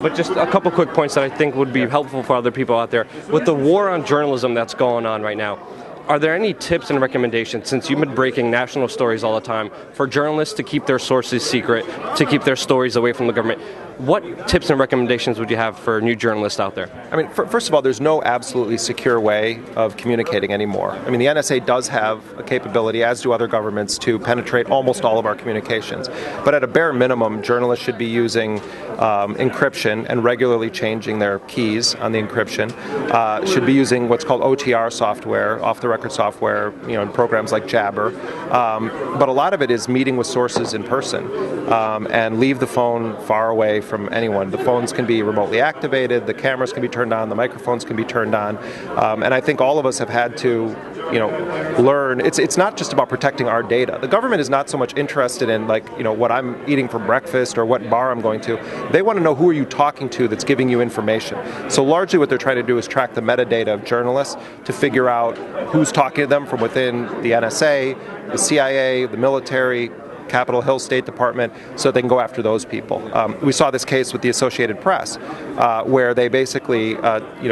But just a couple quick points that I think would be helpful for other people out there. With the war on journalism that's going on right now, are there any tips and recommendations, since you've been breaking national stories all the time, for journalists to keep their sources secret, to keep their stories away from the government? What tips and recommendations would you have for new journalists out there? I mean, first of all, there's no absolutely secure way of communicating anymore. I mean, the NSA does have a capability, as do other governments, to penetrate almost all of our communications. But at a bare minimum, journalists should be using encryption and regularly changing their keys on the encryption. Should be using what's called OTR software, off-the-record software, in programs like Jabber. But a lot of it is meeting with sources in person and leave the phone far away from anyone. The phones can be remotely activated, the cameras can be turned on, the microphones can be turned on, and I think all of us have had to, learn. It's not just about protecting our data. The government is not so much interested in what I'm eating for breakfast or what bar I'm going to. They want to know who are you talking to that's giving you information. So largely what they're trying to do is track the metadata of journalists to figure out who's talking to them from within the NSA, the CIA, the military, Capitol Hill State Department, so they can go after those people. We saw this case with the Associated Press, where they basically,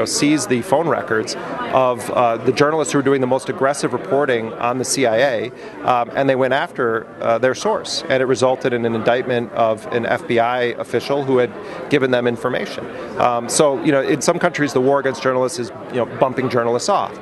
seized the phone records of the journalists who were doing the most aggressive reporting on the CIA, and they went after their source, and it resulted in an indictment of an FBI official who had given them information. So, in some countries, the war against journalists is, bumping journalists off.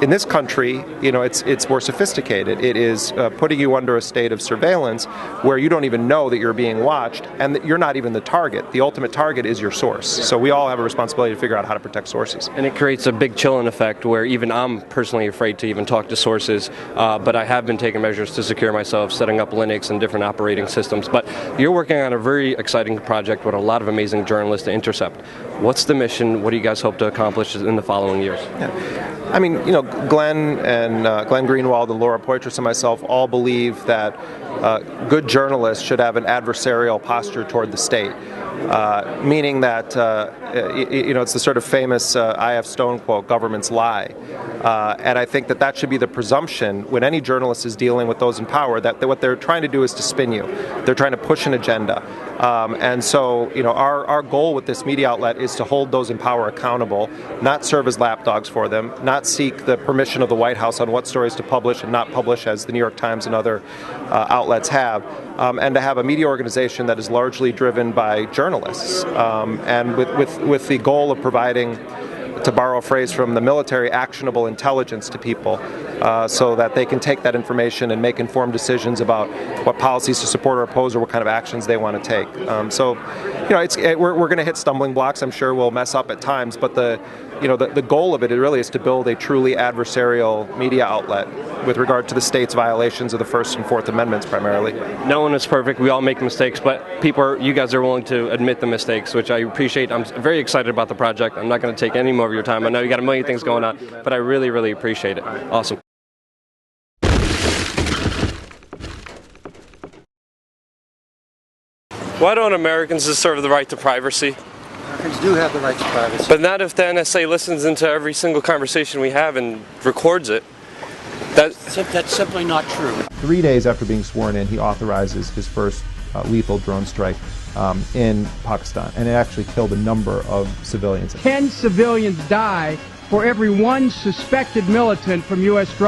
In this country, it's more sophisticated. It is putting you under a state of surveillance where you don't even know that you're being watched and that you're not even the target. The ultimate target is your source. So we all have a responsibility to figure out how to protect sources. And it creates a big chilling effect where even I'm personally afraid to even talk to sources, but I have been taking measures to secure myself, setting up Linux and different operating systems. But you're working on a very exciting project with a lot of amazing journalists to Intercept. What's the mission? What do you guys hope to accomplish in the following years? Yeah. I mean, Glenn Greenwald and Laura Poitras and myself all believe that good journalists should have an adversarial posture toward the state, meaning that, it's the sort of famous I.F. Stone quote, governments lie. And I think that should be the presumption when any journalist is dealing with those in power, that what they're trying to do is to spin you. They're trying to push an agenda. And so, our goal with this media outlet is to hold those in power accountable, not serve as lapdogs for them, not seek the permission of the White House on what stories to publish and not publish, as the New York Times and other outlets have, and to have a media organization that is largely driven by journalists, and with the goal of providing, to borrow a phrase from the military, actionable intelligence to people, so that they can take that information and make informed decisions about what policies to support or oppose or what kind of actions they want to take. We're going to hit stumbling blocks. I'm sure we'll mess up at times, but the goal of it really is to build a truly adversarial media outlet with regard to the state's violations of the First and Fourth Amendments primarily. No one is perfect. We all make mistakes, but you guys are willing to admit the mistakes, which I appreciate. I'm very excited about the project. I'm not going to take any more of your time. I know you got a million things going on, but I really, really appreciate it. Awesome. Why don't Americans deserve the right to privacy? Americans do have the right to privacy. But not if the NSA listens into every single conversation we have and records it. That's simply not true. 3 days after being sworn in, he authorizes his first lethal drone strike in Pakistan, and it actually killed a number of civilians. 10 civilians die for every one suspected militant from U.S. drone